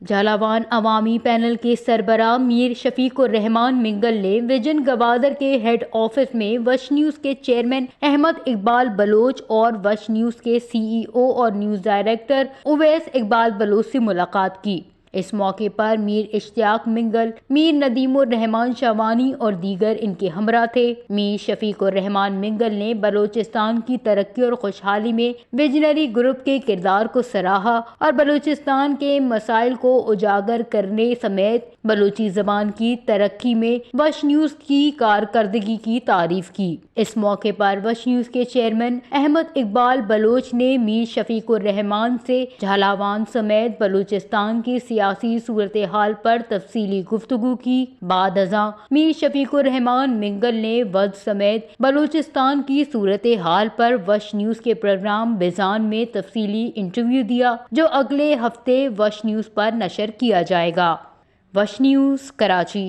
झालावाड़ अवामी panel के सरबराह Mir Shafiqur Rahman mingle ने vision Gwadar के हेड ऑफिस में वश न्यूज के चेयरमैन अहमद इकबाल बलोच और वश न्यूज के सीईओ और न्यूज डायरेक्टर उवैस इकबाल बलोच से मुलाकात की। इस मौके पर मीर इश्तियाक मिंगल, मीर नदीमुर रहमान शावानी और दीगर इनके हमरा थे। मीर शफीकुर रहमान मिंगल ने बलूचिस्तान की तरक्की और खुशहाली में विजनरी ग्रुप के किरदार को सराहा और बलूचिस्तान के मसाइल को उजागर करने समेत बलूची जबान की तरक्की में वश न्यूज की कारकर्दगी की तारीफ की। इस मौके पर वश न्यूज के चेयरमैन अहमद इकबाल बलोच ने मीर शफीकुर रहमान से झालावाड़ समेत बलूचिस्तान की सियासी सूरत हाल पर तफसीली गुफ्तगू की। बाद अज़ां मीर शफीकुर रहमान मिंगल ने वद समेत बलूचिस्तान की सूरत हाल पर वश न्यूज के प्रोग्राम बिजान में तफसीली इंटरव्यू दिया, जो अगले हफ्ते वश न्यूज पर नशर किया जाएगा। वश न्यूज, कराची।